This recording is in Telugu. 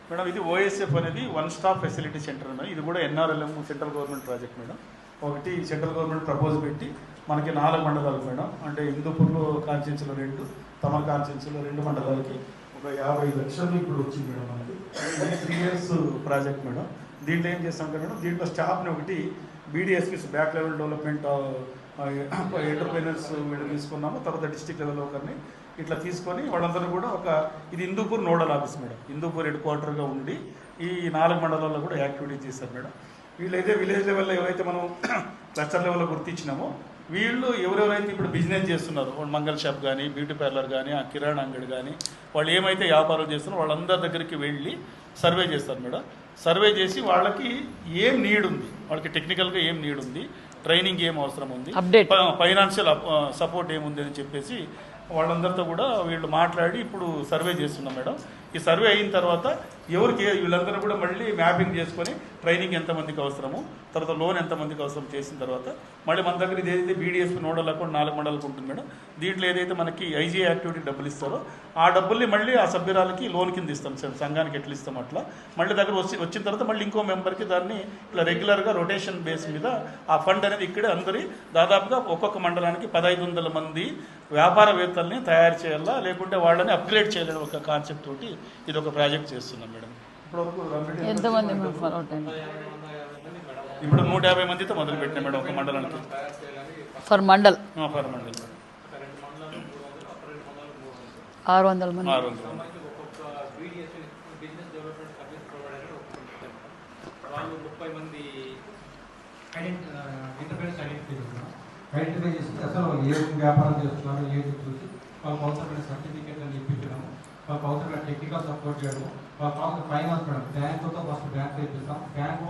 మేడం ఇది ఓఎస్ఎఫ్ అనేది one stop facility centre madam. ఇది కూడా NRLM central government project madam. ఒకటి సెంట్రల్ గవర్నమెంట్ ప్రపోజ్ పెట్టి మనకి 4 మండలాలు మేడం. అంటే హిందూపూర్లో కాన్స్టిట్యున్సీలో 2, తమర్ కాన్స్టిట్యున్సీలో 2 మండలాలకి ఒక 50 లక్షలు ఇప్పుడు వచ్చింది మేడం. మనకి 3 years ప్రాజెక్ట్ మేడం. దీంట్లో ఏం చేస్తామంటే మేడం, దీంట్లో స్టాఫ్ని ఒకటి బీడీఎస్పీస్ బ్యాక్ లెవెల్ డెవలప్మెంట్ ఎంటర్ప్రైనర్స్ వీళ్ళు తీసుకున్నాము. తర్వాత డిస్ట్రిక్ట్ లెవెల్ ఒకరిని ఇట్లా తీసుకొని వాళ్ళందరూ కూడా ఇది Hindupur nodal office madam. Hindupur head క్వార్టర్గా ఉండి ఈ 4 మండలాల్లో కూడా యాక్టివిటీ చేశారు మేడం. వీళ్ళైతే విలేజ్ లెవెల్లో ఎవరైతే మనం క్లస్టర్ లెవెల్లో గుర్తించినామో వీళ్ళు ఎవరెవరైతే ఇప్పుడు బిజినెస్ చేస్తున్నారో, మంగళ షాప్ కానీ, బ్యూటీ పార్లర్ కానీ, ఆ కిరాణా అంగడి కానీ, వాళ్ళు ఏమైతే వ్యాపారం చేస్తున్నారో వాళ్ళందరి దగ్గరికి వెళ్ళి సర్వే చేస్తారు మేడం. సర్వే చేసి వాళ్ళకి ఏం నీడ్ ఉంది, వాళ్ళకి టెక్నికల్గా ఏం నీడ్ ఉంది, ట్రైనింగ్ ఏం అవసరం ఉంది, ఫైనాన్షియల్ సపోర్ట్ ఏముంది అని చెప్పేసి వాళ్ళందరితో కూడా వీళ్ళు మాట్లాడి ఇప్పుడు సర్వే చేస్తున్నాం మేడం. ఈ సర్వే అయిన తర్వాత ఎవరికి వీళ్ళందరూ కూడా మళ్ళీ మ్యాపింగ్ చేసుకొని ట్రైనింగ్ ఎంతమందికి అవసరము, తర్వాత లోన్ ఎంతమందికి అవసరం చేసిన తర్వాత మళ్ళీ మన దగ్గర ఇది ఏదైతే బీడీఎస్పీ నోడల్ అకౌంట్ 4 మండలాలకు ఉంటుంది మేడం. దీంట్లో ఏదైతే మనకి ఐజీఐ యాక్టివిటీ డబ్బులు ఇస్తారో ఆ డబ్బుల్ని మళ్ళీ ఆ సభ్యురాలకి లోన్ కింద ఇస్తాం సార్, సంఘానికి ఎట్లా ఇస్తాం అట్లా. మళ్ళీ దగ్గర వచ్చిన తర్వాత మళ్ళీ ఇంకో మెంబర్కి దాన్ని ఇట్లా రెగ్యులర్గా రొటేషన్ బేస్ మీద ఆ ఫండ్ అనేది ఇక్కడే అందరి దాదాపుగా ఒక్కొక్క మండలానికి 1500 మంది వ్యాపారవేత్తల్ని తయారు చేయాలా, లేకుంటే వాళ్ళని అప్గ్రేడ్ చేయాలని ఒక కాన్సెప్ట్ తోటి ఇది ఒక ప్రాజెక్ట్ చేస్తున్నాం మేడం. ఇప్పుడు 150 మందితో మొదలు పెట్టినా మేడం ఒక మండలానికి. ఫర్ మండల్ 600 మంది. ఐడెంటిఫై చేసి అసలు ఏ వ్యాపారం చేస్తున్నారో ఏది చూసి వాళ్ళకి అవసరమైన సర్టిఫికేట్ అని ఇప్పించడము, వాళ్ళకి అవసరమైన టెక్నికల్ సపోర్ట్ చేయడము, వాళ్ళకి అవసరం ఫైనాన్స్ మేడం. బ్యాంకుతో ఫస్ట్ బ్యాంక్ ఇప్పిస్తాం. బ్యాంక్